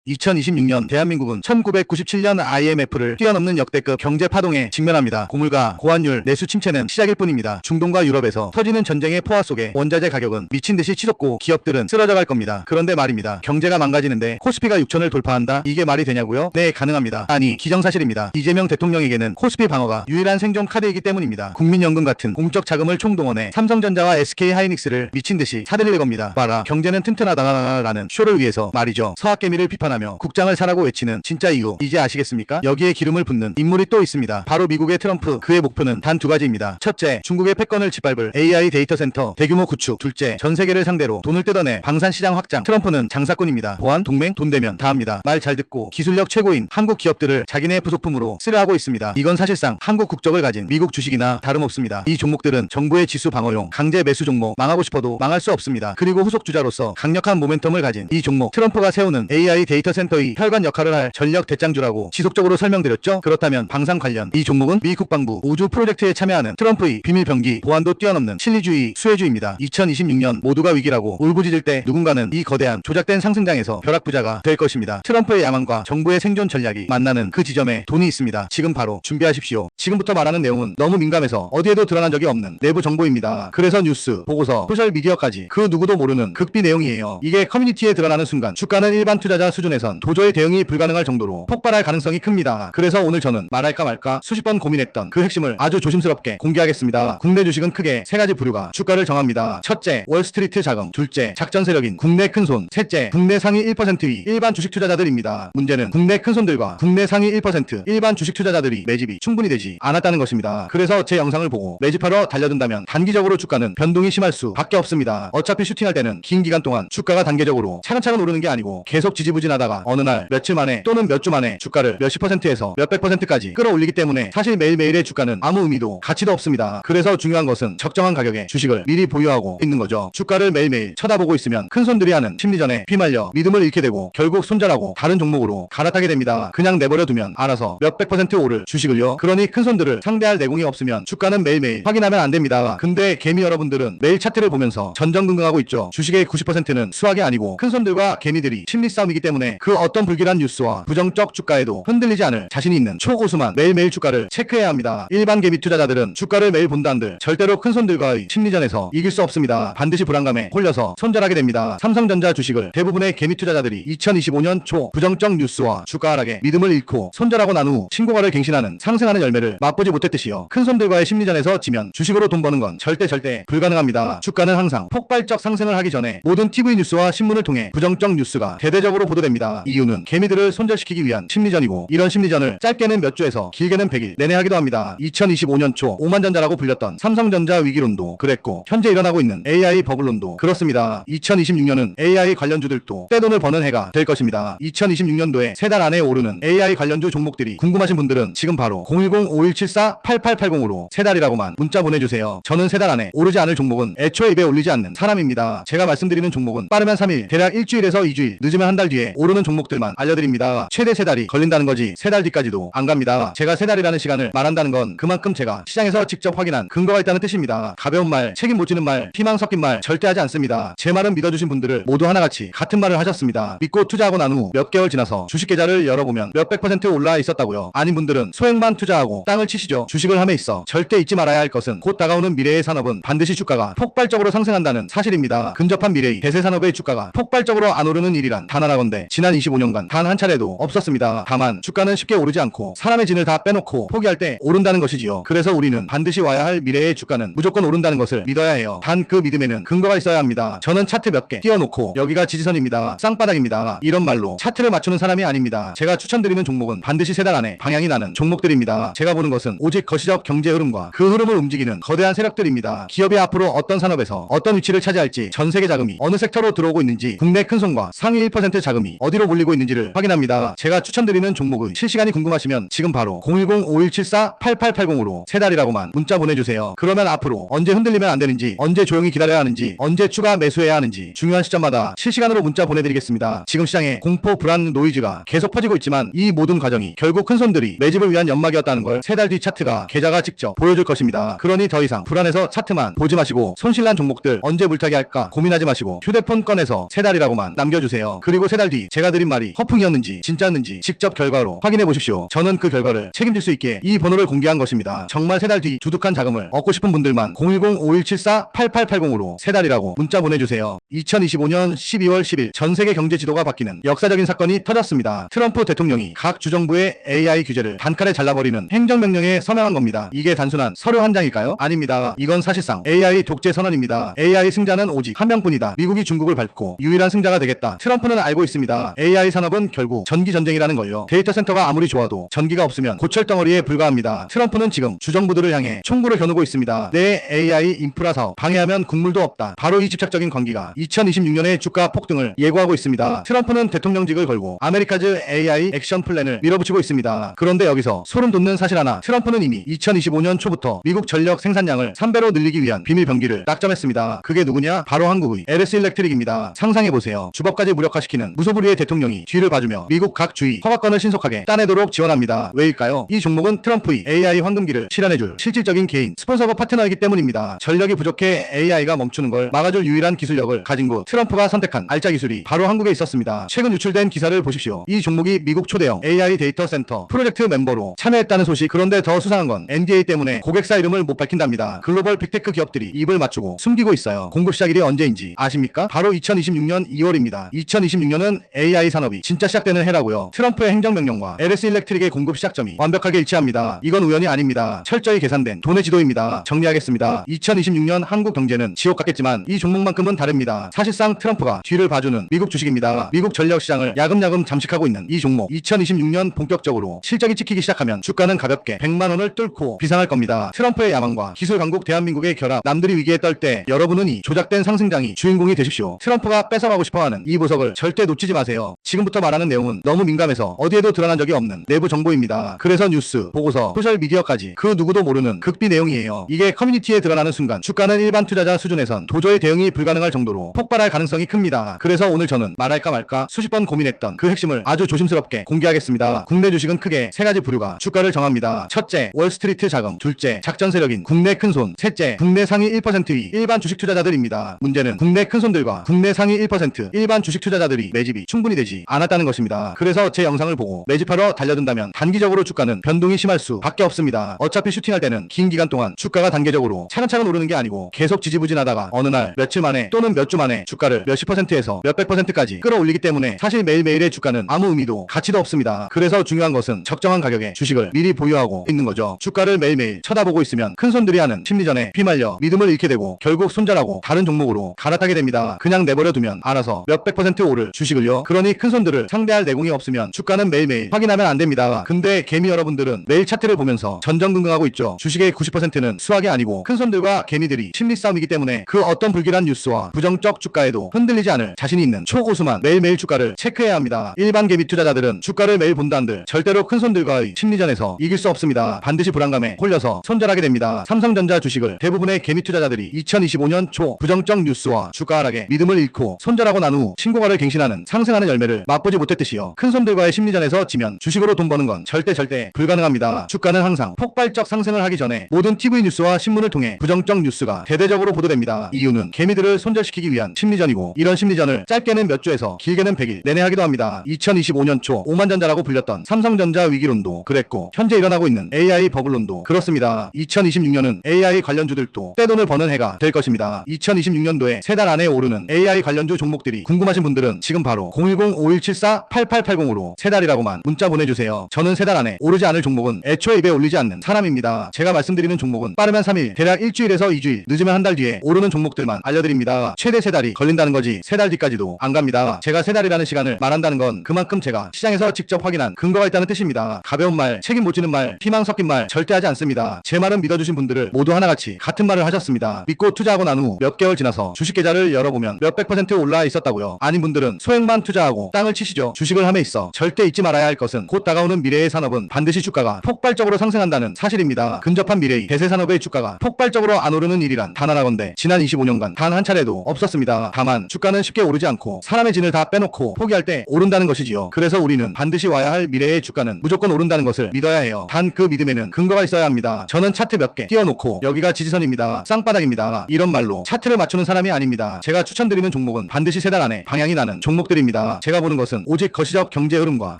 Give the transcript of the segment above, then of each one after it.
2026년 대한민국은 1997년 IMF를 뛰어넘는 역대급 경제 파동에 직면합니다. 고물가, 고환율, 내수 침체는 시작일 뿐입니다. 중동과 유럽에서 터지는 전쟁의 포화 속에 원자재 가격은 미친듯이 치솟고 기업들은 쓰러져 갈 겁니다. 그런데 말입니다. 경제가 망가지는데 코스피가 6천을 돌파한다? 이게 말이 되냐고요? 네, 가능합니다. 아니, 기정사실입니다. 이재명 대통령에게는 코스피 방어가 유일한 생존 카드이기 때문입니다. 국민연금 같은 공적 자금을 총동원해 삼성전자와 SK하이닉스를 미친듯이 사들일 겁니다. 봐라, 경제는 튼튼하다라는 쇼를 위해서 말이죠. 서학개미를 비판하며 국장을 사라고 외치는 진짜 이유 이제 아시겠습니까? 여기에 기름을 붓는 인물이 또 있습니다. 바로 미국의 트럼프. 그의 목표는 단 두 가지입니다. 첫째, 중국의 패권을 짓밟을 AI 데이터 센터 대규모 구축. 둘째, 전 세계를 상대로 돈을 뜯어내 방산 시장 확장. 트럼프는 장사꾼입니다. 보안, 동맹, 돈 되면 다 합니다. 말 잘 듣고 기술력 최고인 한국 기업들을 자기네 부속품으로 쓰려하고 있습니다. 이건 사실상 한국 국적을 가진 미국 주식이나 다름없습니다. 이 종목들은 정부의 지수 방어용 강제 매수 종목. 망하고 싶어도 망할 수 없습니다. 그리고 후속 주자로서 강력한 모멘텀을 가진 이 종목, 트럼프가 세우는 AI 데이터 센터의 혈관 역할을 할 전력 대장주라고 지속적으로 설명드렸죠. 그렇다면 방산 관련 이 종목은 미 국방부 우주 프로젝트에 참여하는 트럼프의 비밀 병기 보안도 뛰어넘는 실리주의 수혜주입니다. 2026년 모두가 위기라고 울부짖을 때 누군가는 이 거대한 조작된 상승장에서 벼락부자가 될 것입니다. 트럼프의 야망과 정부의 생존 전략이 만나는 그 지점에 돈이 있습니다. 지금 바로 준비하십시오. 지금부터 말하는 내용은 너무 민감해서 어디에도 드러난 적이 없는 내부 정보입니다. 그래서 뉴스, 보고서, 소셜미디어까지 그 누구도 모르는 극비 내용이에요. 이게 커뮤니티에 드러나는 순간 주가는 일반 투자자 수준에선 도저히 대응이 불가능할 정도로 폭발할 가능성이 큽니다. 그래서 오늘 저는 말할까 말까 수십 번 고민했던 그 핵심을 아주 조심스럽게 공개하겠습니다. 국내 주식은 크게 세 가지 부류가 주가를 정합니다. 첫째, 월스트리트 자금. 둘째, 작전 세력인 국내 큰손. 셋째, 국내 상위 1%의 일반 주식 투자자들입니다. 문제는 국내 큰손들과 국내 상위 1% 일반 주식 투자자들이 매집이 충분히 되지 않았다는 것입니다. 그래서 제 영상을 보고 매집하러 달려든다면 단기적으로 주가는 변동이 심할 수밖에 없습니다. 어차피 슈팅할 때는 긴 기간 동안 주가가 단계적으로 차근차근 오르는 게 아니고 계속 지지부진하다가 어느 날 며칠 만에 또는 몇 주 만에 주가를 몇십 %에서 몇백 %까지 끌어올리기 때문에 사실 매일매일의 주가는 아무 의미도 가치도 없습니다. 그래서 중요한 것은 적정한 가격에 주식을 미리 보유하고 있는 거죠. 주가를 매일매일 쳐다보고 있으면 큰손들이 하는 심리전에 휘말려 믿음을 잃게 되고 결국 손절하고 다른 종목으로 갈아타게 됩니다. 그냥 내버려 두면 알아서 몇백 % 오를 주식을요. 그러니 큰손들을 상대할 내공이 없으면 주가는 매일매일 확인하면 안 됩니다. 근데 개미 여러분들은 매일 차트를 보면서 전전긍긍하고 있죠. 주식의 90%는 수학이 아니고 큰손들과 개미들이 심리 싸움이기 때문에 그 어떤 불길한 뉴스와 부정적 주가에도 흔들리지 않을 자신이 있는 초고수만 매일매일 주가를 체크해야 합니다. 일반 개미 투자자들은 주가를 매일 본다 한들 절대로 큰손들과의 심리전에서 이길 수 없습니다. 반드시 불안감에 홀려서 손절하게 됩니다. 삼성전자 주식을 대부분의 개미 투자자들이 2025년 초 부정적 뉴스와 주가 하락에 믿음을 잃고 손절하고 난 후 신고가를 갱신하는 상승하는 열매를 맛보지 못했듯이요. 큰손들과의 심리전에서 지면 주식으로 돈 버는 건 절대 불가능합니다. 주가는 항상 폭발적 상승을 하기 전에 모든 TV 뉴스와 신문을 통해 부정적 뉴스가 대대적으로 보도됩니다. 이유는 개미들을 손절시키기 위한 심리전이고 이런 심리전을 짧게는 몇 주에서 길게는 100일 내내 하기도 합니다. 2025년 초 오만전자라고 불렸던 삼성전자 위기론도 그랬고 현재 일어나고 있는 AI 버블론도 그렇습니다. 2026년은 AI 관련주들도 떼돈을 버는 해가 될 것입니다. 2026년도에 세 달 안에 오르는 AI 관련주 종목들이 궁금하신 분들은 지금 바로 010-5174-8880으로 세 달이라고만 문자 보내주세요. 저는 세 달 안에 오르지 않을 종목은 애초에 입에 올리지 않는 사람입니다. 제가 말씀드리는 종목은 빠르면 3일, 대략 일주일에서 2주일, 늦으면 한 달 뒤에 오르는 종목들만 알려드립니다. 최대 세 달이 걸린다는 거지 세 달 뒤까지도 안 갑니다. 제가 세 달이라는 시간을 말한다는 건 그만큼 제가 시장에서 직접 확인한 근거가 있다는 뜻입니다. 가벼운 말, 책임 못 지는 말, 피망 섞인 말 절대 하지 않습니다. 제 말은 믿어주신 분들을 모두 하나같이 같은 말을 하셨습니다. 믿고 투자하고 난 후 몇 개월 지나서 주식 계좌를 열어보면 몇백 % 올라 있었다고요. 아닌 분들은 소액만 투자하고 땅을 치시죠. 주식을 함에 있어 절대 잊지 말아야 할 것은 곧 다가오는 미래의 산업은 반드시 주가가 폭발적으로 상승한다는 사실입니다. 근접한 미래의 대세 산업의 주가가 폭발적으로 안 오르는 일이란 단 하나건데 지난 25년간 단 한 차례도 없었습니다. 다만 주가는 쉽게 오르지 않고 사람의 진을 다 빼놓고 포기할 때 오른다는 것이지요. 그래서 우리는 반드시 와야 할 미래의 주가는 무조건 오른다는 것을 믿어야 해요. 단 그 믿음에는 근거가 있어야 합니다. 저는 차트 몇 개 띄워놓고 여기가 지지선입니다, 쌍바닥입니다, 이런 말로 차트를 맞추는 사람이 아닙니다. 제가 추천드리는 종목은 반드시 세 달 안에 방향이 나는 종목들입니다. 제가 보는 것은 오직 거시적 경제 흐름과 그 흐름을 움직이는 거대한 세력들입니다. 기업이 앞으로 어떤 산업에서 어떤 위치를 차지할지, 전 세계 자금이 어느 섹터로 들어오고 있는지, 국내 큰손과 상위 1% 자금이 어디로 몰리고 있는지를 확인합니다. 제가 추천드리는 종목의 실시간이 궁금하시면 지금 바로 010-5174-8880으로 세 달이라고만 문자 보내주세요. 그러면 앞으로 언제 흔들리면 안 되는지, 언제 조용히 기다려야 하는지, 언제 추가 매수해야 하는지 중요한 시점마다 실시간으로 문자 보내드리겠습니다. 지금 시장에 공포, 불안, 노이즈가 계속 퍼지고 있지만 이 모든 과정이 결국 큰손들이 매집을 위한 연막이었다는 걸 세 달 뒤 차트가 계좌가 직접 보여줄 것입니다. 그러니 더 이상 불안해서 차트만 보지 마시고 손실난 종목들 언제 물타기 할까 고민하지 마시고 휴대폰 꺼내서 세 달이라고만 남겨주세요. 그리고 세 달 뒤 제가 드린 말이 허풍이었는지 진짜였는지 직접 결과로 확인해 보십시오. 저는 그 결과를 책임질 수 있게 이 번호를 공개한 것입니다. 정말 3달 뒤 두둑한 자금을 얻고 싶은 분들만 010-5174-8880으로 3달이라고 문자 보내주세요. 2025년 12월 10일 전 세계 경제 지도가 바뀌는 역사적인 사건이 터졌습니다. 트럼프 대통령이 각 주정부의 AI 규제를 단칼에 잘라버리는 행정명령에 서명한 겁니다. 이게 단순한 서류 한 장일까요? 아닙니다. 이건 사실상 AI 독재 선언입니다. AI 승자는 오직 한 명뿐이다. 미국이 중국을 밟고 유일한 승자가 되겠다. 트럼프는 알고 있습니다. AI 산업은 결국 전기 전쟁이라는 걸요. 데이터 센터가 아무리 좋아도 전기가 없으면 고철덩어리에 불과합니다. 트럼프는 지금 주정부들을 향해 총구를 겨누고 있습니다. 내 AI 인프라 사업 방해하면 국물도 없다. 바로 이 집착적인 관계가 2026년의 주가 폭등을 예고하고 있습니다. 트럼프는 대통령직을 걸고 아메리카즈 AI 액션 플랜을 밀어붙이고 있습니다. 그런데 여기서 소름 돋는 사실 하나. 트럼프는 이미 2025년 초부터 미국 전력 생산량을 3배로 늘리기 위한 비밀 병기를 낙점했습니다. 그게 누구냐? 바로 한국의 LS 일렉트릭입니다. 상상해보세요. 주법까지 무력화시키는 무소불위의 대통령이 뒤를 봐주며 미국 각 주의 허가권을 신속하게 따내도록 지원합니다. 왜일까요? 이 종목은 트럼프의 AI 황금기를 실현해줄 실질적인 개인 스폰서고 파트너이기 때문입니다. 전력이 부족해 AI가 멈추는 걸 막아줄 유일한 기술력을 가진 곳, 트럼프가 선택한 알짜 기술이 바로 한국에 있었습니다. 최근 유출된 기사를 보십시오. 이 종목이 미국 초대형 AI 데이터 센터 프로젝트 멤버로 참여했다는 소식. 그런데 더 수상한 건 NDA 때문에 고객사 이름을 못 밝힌답니다. 글로벌 빅테크 기업들이 입을 맞추고 숨기고 있어요. 공급 시작일이 언제인지 아십니까? 바로 2026년 2월입니다. 2026년은 AI 산업이 진짜 시작되는 해라고요. 트럼프의 행정명령과 LS 일렉트릭의 공급 시작점이 완벽하게 일치합니다. 이건 우연이 아닙니다. 철저히 계산된 돈의 지도입니다. 정리하겠습니다. 2026년 한국 경제는 지옥 같겠지만 이 종목만큼은 다릅니다. 사실상 트럼프가 뒤를 봐주는 미국 주식입니다. 미국 전력 시장을 야금야금 잠식하고 있는 이 종목, 2026년 본격적으로 실적이 찍히기 시작하면 주가는 가볍게 100만원을 뚫고 비상할 겁니다. 트럼프의 야망과 기술 강국 대한민국의 결합, 남들이 위기에 떨 때 여러분은 이 조작된 상승장이 주인공이 되십시오. 트럼프가 뺏어가고 싶어하는 이 보석을 절대 놓치지 마세요. 지금부터 말하는 내용은 너무 민감해서 어디에도 드러난 적이 없는 내부 정보입니다. 그래서 뉴스, 보고서, 소셜미디어까지 그 누구도 모르는 극비 내용이에요. 이게 커뮤니티에 드러나는 순간 주가는 일반 투자자 수준에선 도저히 대응이 불가능할 정도로 폭발할 가능성이 큽니다. 그래서 오늘 저는 말할까 말까 수십 번 고민했던 그 핵심을 아주 조심스럽게 공개하겠습니다. 국내 주식은 크게 세 가지 부류가 주가를 정합니다. 첫째, 월스트리트 자금. 둘째, 작전 세력인 국내 큰손. 셋째, 국내 상위 1%의 일반 주식 투자자들입니다. 문제는 국내 큰손들과 국내 상위 1% 일반 주식 투자자들이 매집이 충분히 되지 않았다는 것입니다. 그래서 제 영상을 보고 매집하러 달려든다면 단기적으로 주가는 변동이 심할 수밖에 없습니다. 어차피 슈팅할 때는 긴 기간 동안 주가가 단계적으로 차근차근 오르는 게 아니고 계속 지지부진하다가 어느 날 며칠 만에 또는 몇 주 만에 주가를 몇십 %에서 몇백 %까지 끌어올리기 때문에 사실 매일매일의 주가는 아무 의미도 가치도 없습니다. 그래서 중요한 것은 적정한 가격에 주식을 미리 보유하고 있는 거죠. 주가를 매일매일 쳐다보고 있으면 큰손들이 하는 심리전에 휘말려 믿음을 잃게 되고 결국 손절하고 다른 종목으로 갈아타게 됩니다. 그냥 내버려 두면 알아서 몇백 % 오를 주식을요. 그러니 큰손들을 상대할 내공이 없으면 주가는 매일매일 확인하면 안 됩니다. 근데 개미 여러분들은 매일 차트를 보면서 전전긍긍하고 있죠. 주식의 90%는 수학이 아니고 큰손들과 개미들이 심리 싸움이기 때문에 그 어떤 불길한 뉴스와 부정적 주가에도 흔들리지 않을 자신이 있는 초고수만 매일매일 주가를 체크해야 합니다. 일반 개미 투자자들은 주가를 매일 본다 한들 절대로 큰손들과의 심리전에서 이길 수 없습니다. 반드시 불안감에 홀려서 손절하게 됩니다. 삼성전자 주식을 대부분의 개미 투자자들이 2025년 초 부정적 뉴스와 주가 하락에 믿음을 잃고 손절하고 난 후 신고가를 갱신하는 상승하는 열매를 맛보지 못했듯이요. 큰손들과의 심리전에서 지면 주식으로 돈 버는 건 절대 불가능합니다. 주가는 항상 폭발적 상승을 하기 전에 모든 TV 뉴스와 신문을 통해 부정적 뉴스가 대대적으로 보도됩니다. 이유는 개미들을 손절시키기 위한 심리전이고 이런 심리전을 짧게는 몇 주에서 길게는 100일 내내 하기도 합니다. 2025년 초 오만전자라고 불렸던 삼성전자 위기론도 그랬고 현재 일어나고 있는 AI 버블론도 그렇습니다. 2026년은 AI 관련주들도 떼돈을 버는 해가 될 것입니다. 2026년도에 3달 안에 오르는 AI 관련주 종목들이 궁금하신 분들은 지금 바로 010-5174-8880으로 3달이라고만 문자 보내주세요. 저는 3달 안에 오르지 않을 종목은 애초에 입에 올리지 않는 사람입니다. 제가 말씀드리는 종목은 빠르면 3일, 대략 일주일에서 2주일, 늦으면 한 달 뒤에 오르는 종목들만 알려드립니다. 최대 3달이 걸린다는 거지 3달 뒤까지도 안 갑니다. 제가 3달이라는 시간을 말한다는 건 그만큼 제가 시장에서 직접 확인한 근거가 있다는 뜻입니다. 가벼운 말, 책임 못 지는 말, 희망 섞인 말 절대 하지 않습니다. 제 말은 믿어주신 분들을 모두 하나같이 같은 말을 하셨습니다. 믿고 투자하고 난 후 몇 개월 지나서 주식 계좌를 열어보면 몇백 % 올라 있었다고요. 아닌 분들은 소액만 투자하고 땅을 치시죠. 주식을 함에 있어 절대 잊지 말아야 할 것은 곧 다가오는 미래의 산업은 반드시 주가가 폭발적으로 상승한다는 사실입니다. 근접한 미래의 대세 산업의 주가가 폭발적으로 안 오르는 일이란 단 하나건데 지난 25년간 단 한 차례도 없었습니다. 다만 주가는 쉽게 오르지 않고 사람의 진을 다 빼놓고 포기할 때 오른다는 것이지요. 그래서 우리는 반드시 와야 할 미래의 주가는 무조건 오른다는 것을 믿어야 해요. 단 그 믿음에는 근거가 있어야 합니다. 저는 차트 몇 개 띄워놓고 여기가 지지선입니다. 쌍바닥입니다. 이런 말로 차트를 맞추는 사람이 아닙니다. 제가 추천드리는 종목은 반드시 3달 안에 방향이 나는 종목들입니다. 아닙니다. 제가 보는 것은 오직 거시적 경제 흐름과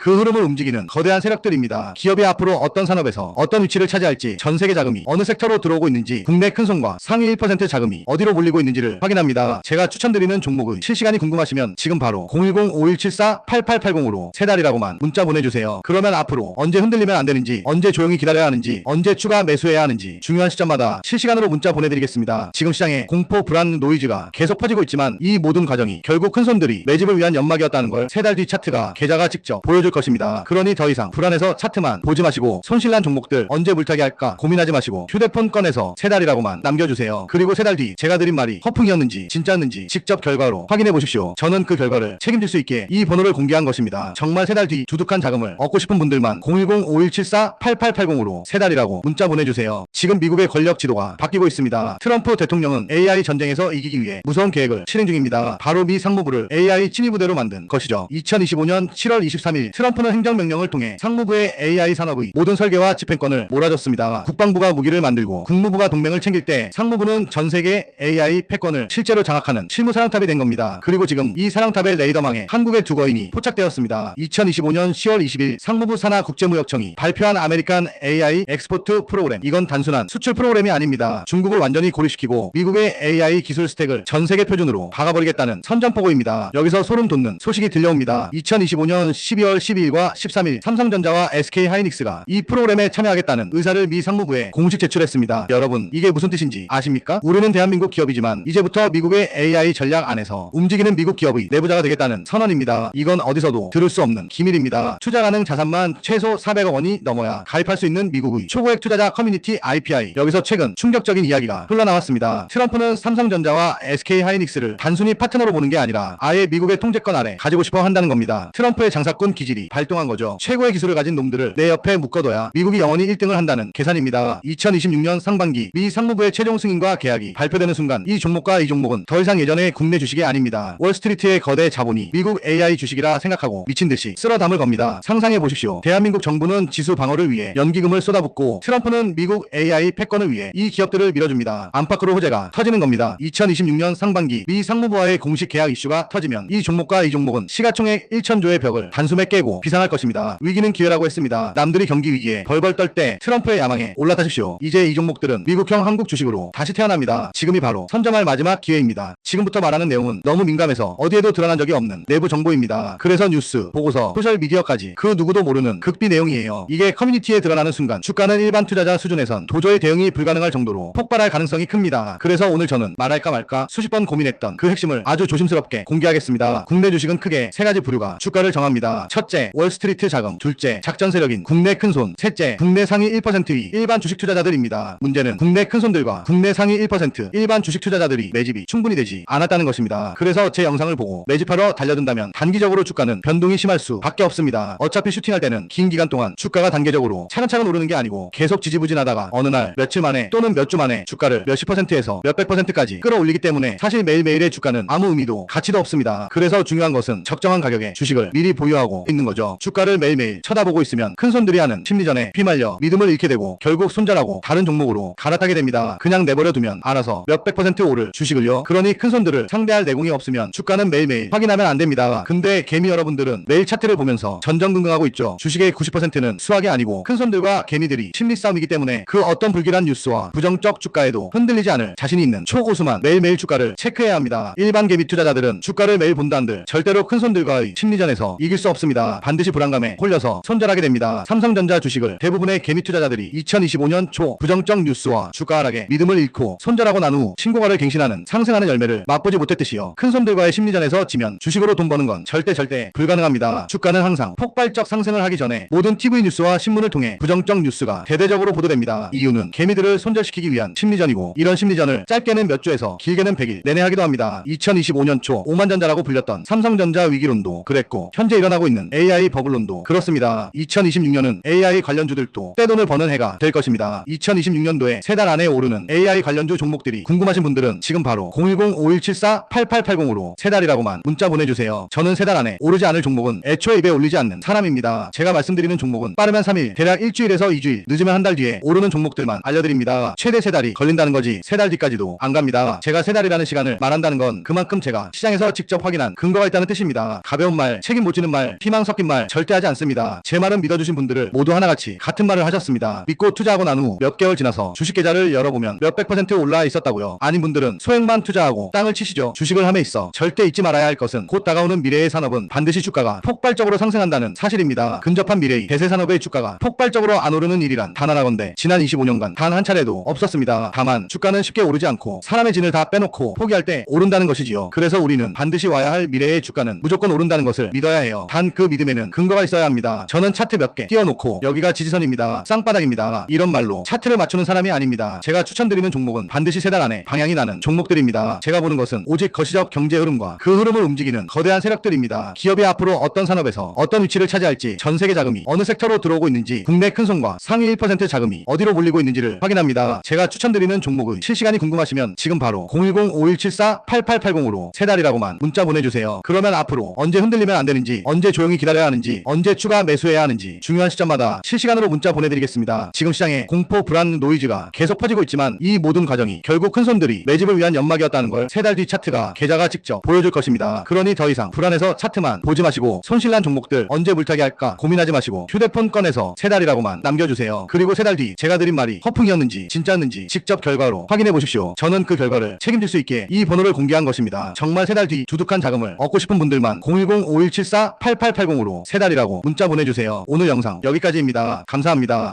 그 흐름을 움직이는 거대한 세력들입니다. 기업이 앞으로 어떤 산업에서 어떤 위치를 차지할지, 전 세계 자금이 어느 섹터로 들어오고 있는지, 국내 큰손과 상위 1% 자금이 어디로 몰리고 있는지를 확인합니다. 제가 추천드리는 종목의 실시간이 궁금하시면 지금 바로 010-5174-8880으로 세 달이라고만 문자 보내주세요. 그러면 앞으로 언제 흔들리면 안 되는지, 언제 조용히 기다려야 하는지, 언제 추가 매수해야 하는지 중요한 시점마다 실시간으로 문자 보내드리겠습니다. 지금 시장에 공포, 불안, 노이즈가 계속 퍼지고 있지만 이 모든 과정이 결국 큰손들이 매집을 위한 연막이었다는 걸 세 달 뒤 차트가 계좌가 직접 보여줄 것입니다. 그러니 더 이상 불안해서 차트만 보지 마시고 손실난 종목들 언제 물타기 할까 고민하지 마시고 휴대폰 꺼내서 세 달이라고만 남겨주세요. 그리고 세 달 뒤 제가 드린 말이 허풍이었는지 진짜였는지 직접 결과로 확인해 보십시오. 저는 그 결과를 책임질 수 있게 이 번호를 공개한 것입니다. 정말 세 달 뒤 두둑한 자금을 얻고 싶은 분들만 010-5174-8880으로 세 달이라고 문자 보내주세요. 지금 미국의 권력 지도가 바뀌고 있습니다. 트럼프 대통령은 AI 전쟁에서 이기기 위해 무서운 계획을 실행 중입니다. 바로 미 상무부를 AI 친위부대로 만든 것이죠. 2025년 7월 23일 트럼프는 행정명령을 통해 상무부의 AI 산업의 모든 설계와 집행권을 몰아줬습니다. 국방부가 무기를 만들고 국무부가 동맹을 챙길 때 상무부는 전 세계 AI 패권을 실제로 장악하는 실무 사령탑이 된 겁니다. 그리고 지금 이 사령탑의 레이더망에 한국의 두 거인이 포착되었습니다. 2025년 10월 20일 상무부 산하 국제무역청이 발표한 아메리칸 AI 엑스포트 프로그램. 이건 단순한 수출 프로그램이 아닙니다. 중국을 완전히 고립시키고 미국의 AI 기술 스택을 전 세계 표준으로 박아버리겠다는 선전포고입니다. 여기서 소름 돋는 소식이 들려옵니다. 2025년 12월 12일과 13일 삼성전자와 SK하이닉스가 이 프로그램에 참여하겠다는 의사를 미 상무부에 공식 제출했습니다. 여러분, 이게 무슨 뜻인지 아십니까? 우리는 대한민국 기업이지만 이제부터 미국의 AI 전략 안에서 움직이는 미국 기업의 내부자가 되겠다는 선언입니다. 이건 어디서도 들을 수 없는 기밀입니다. 투자 가능 자산만 최소 400억 원이 넘어야 가입할 수 있는 미국의 초고액 투자자 커뮤니티 IPI. 여기서 최근 충격적인 이야기가 흘러나왔습니다. 트럼프는 삼성전자와 SK하이닉스를 단순히 파트너로 보는 게 아니라 아예 미국의 통제권 아래 가지고 싶어 한다는 겁니다. 트럼프의 장사꾼 기질이 발동한 거죠. 최고의 기술을 가진 놈들을 내 옆에 묶어둬야 미국이 영원히 1등을 한다는 계산입니다. 2026년 상반기 미 상무부의 최종 승인과 계약이 발표되는 순간 이 종목과 이 종목은 더 이상 예전의 국내 주식이 아닙니다. 월스트리트의 거대 자본이 미국 AI 주식이라 생각하고 미친듯이 쓸어 담을 겁니다. 상상해 보십시오. 대한민국 정부는 지수 방어를 위해 연기금을 쏟아붓고 트럼프는 미국 AI 패권을 위해 이 기업들을 밀어줍니다. 안팎으로 호재가 터지는 겁니다. 2026년 상반기 미 상무부와의 공식 계약 이슈가 터지면 이 종목과 이 종목은 시가총액 1,000조의 벽을 단숨에 깨고 비상할 것입니다. 위기는 기회라고 했습니다. 남들이 경기 위기에 벌벌 떨 때 트럼프의 야망에 올라타십시오. 이제 이 종목들은 미국형 한국 주식으로 다시 태어납니다. 지금이 바로 선점할 마지막 기회입니다. 지금부터 말하는 내용은 너무 민감해서 어디에도 드러난 적이 없는 내부 정보입니다. 그래서 뉴스, 보고서, 소셜미디어까지 그 누구도 모르는 극비 내용이에요. 이게 커뮤니티에 드러나는 순간 주가는 일반 투자자 수준에선 도저히 대응이 불가능할 정도로 폭발할 가능성이 큽니다. 그래서 오늘 저는 말할까 말까 수십 번 고민했던 그 핵심을 아주 조심스럽게 공개하겠습니다. 국내 주식은 크게 세 가지 부류가 주가를 정합니다. 첫째, 월스트리트 자금. 둘째, 작전 세력인 국내 큰손. 셋째, 국내 상위 1%의 일반 주식 투자자들입니다. 문제는 국내 큰손들과 국내 상위 1% 일반 주식 투자자들이 매집이 충분히 되지 않았다는 것입니다. 그래서 제 영상을 보고 매집하러 달려든다면 단기적으로 주가는 변동이 심할 수밖에 없습니다. 어차피 슈팅할 때는 긴 기간 동안 주가가 단계적으로 차근차근 오르는 게 아니고 계속 지지부진하다가 어느 날 며칠 만에 또는 몇 주 만에 주가를 몇십 %에서 몇백 %까지 끌어올리기 때문에 사실 매일매일의 주가는 아무 의미도 가치도 없습니다. 그래서 중요한 것은 적정한 가격에 주식을 미리 보유하고 있는 거죠. 주가를 매일매일 쳐다보고 있으면 큰손들이 하는 심리전에 휘말려 믿음을 잃게 되고 결국 손절하고 다른 종목으로 갈아타게 됩니다. 그냥 내버려 두면 알아서 몇백 % 오를 주식을요. 그러니 큰손들을 상대할 내공이 없으면 주가는 매일매일 확인하면 안 됩니다. 근데 개미 여러분들은 매일 차트를 보면서 전전긍긍하고 있죠. 주식의 90%는 수학이 아니고 큰손들과 개미들이 심리 싸움이기 때문에 그 어떤 불길한 뉴스와 부정적 주가에도 흔들리지 않을 자신이 있는 초고수만 매일매일 주가를 체크해야 합니다. 일반 개미 투자자들은 주가를 매일 본다 한들 절대로 큰손들과의 심리전에서 이길 수 없습니다. 반드시 불안감에 홀려서 손절하게 됩니다. 삼성전자 주식을 대부분의 개미 투자자들이 2025년 초 부정적 뉴스와 주가 하락에 믿음을 잃고 손절하고 난 후 신고가를 갱신하는 상승하는 열매를 맛보지 못했듯이요. 큰손들과의 심리전에서 지면 주식으로 돈 버는 건 절대 불가능합니다. 주가는 항상 폭발적 상승을 하기 전에 모든 TV 뉴스와 신문을 통해 부정적 뉴스가 대대적으로 보도됩니다. 이유는 개미들을 손절시키기 위한 심리전이고 이런 심리전을 짧게는 몇 주에서 길게는 100일 내내 하기도 합니다. 2025년 초 오만전자라고 불렸던 삼성전자 위기론도 그랬고 현재 일어나고 있는 AI 버블론도 그렇습니다. 2026년은 AI 관련주들도 떼돈을 버는 해가 될 것입니다. 2026년도에 세 달 안에 오르는 AI 관련주 종목들이 궁금하신 분들은 지금 바로 010-5174-8880으로 세 달이라고만 문자 보내주세요. 저는 세 달 안에 오르지 않을 종목은 애초에 입에 올리지 않는 사람입니다. 제가 말씀드리는 종목은 빠르면 3일, 대략 일주일에서 2주일, 늦으면 한 달 뒤에 오르는 종목들만 알려드립니다. 최대 세 달이 걸린다는 거지 세 달 뒤까지도 안 갑니다. 제가 세 달이라는 시간을 말한다는 건 그만큼 제가 시장에서 직접 확인한 근거가 있다는 뜻입니다. 뜻입니다. 가벼운 말, 책임 못 지는 말, 희망 섞인 말 절대 하지 않습니다. 제 말은 믿어주신 분들을 모두 하나같이 같은 말을 하셨습니다. 믿고 투자하고 난 후 몇 개월 지나서 주식 계좌를 열어보면 몇백 % 올라 있었다고요. 아닌 분들은 소액만 투자하고 땅을 치시죠. 주식을 함에 있어 절대 잊지 말아야 할 것은 곧 다가오는 미래의 산업은 반드시 주가가 폭발적으로 상승한다는 사실입니다. 근접한 미래의 대세 산업의 주가가 폭발적으로 안 오르는 일이란 단 하나건데 지난 25년간 단 한 차례도 없었습니다. 다만 주가는 쉽게 오르지 않고 사람의 진을 다 빼놓고 포기할 때 오른다는 것이지요. 그래서 우리는 반드시 와야 할 미래의 주가는 무조건 오른다는 것을 믿어야 해요. 단 그 믿음에는 근거가 있어야 합니다. 저는 차트 몇 개 띄워놓고 여기가 지지선입니다, 쌍바닥입니다, 이런 말로 차트를 맞추는 사람이 아닙니다. 제가 추천드리는 종목은 반드시 3달 안에 방향이 나는 종목들입니다. 제가 보는 것은 오직 거시적 경제 흐름과 그 흐름을 움직이는 거대한 세력들입니다. 기업이 앞으로 어떤 산업에서 어떤 위치를 차지할지, 전 세계 자금이 어느 섹터로 들어오고 있는지, 국내 큰손과 상위 1% 자금이 어디로 몰리고 있는지를 확인합니다. 제가 추천드리는 종목의 실시간이 궁금하시면 지금 바로 010-5174-8880으로 3달이라고만 문자 보내주세요. 그러면 앞으로 언제 흔들리면 안 되는지, 언제 조용히 기다려야 하는지, 언제 추가 매수해야 하는지 중요한 시점마다 실시간으로 문자 보내드리겠습니다. 지금 시장에 공포, 불안, 노이즈가 계속 퍼지고 있지만 이 모든 과정이 결국 큰손들이 매집을 위한 연막이었다는 걸 3달 뒤 차트가 계좌가 직접 보여줄 것입니다. 그러니 더 이상 불안해서 차트만 보지 마시고 손실난 종목들 언제 물타기 할까 고민하지 마시고 휴대폰 꺼내서 3달이라고만 남겨주세요. 그리고 3달 뒤 제가 드린 말이 허풍이었는지 진짜였는지 직접 결과로 확인해 보십시오. 저는 그 결과를 책임질 수 있게 이 번호를 공개한 것입니다. 정말 3달 뒤 두둑한 자금을 얻고 싶은 분들만 010-5174-8880으로 3달이라고 문자 보내주세요. 오늘 영상 여기까지입니다. 감사합니다.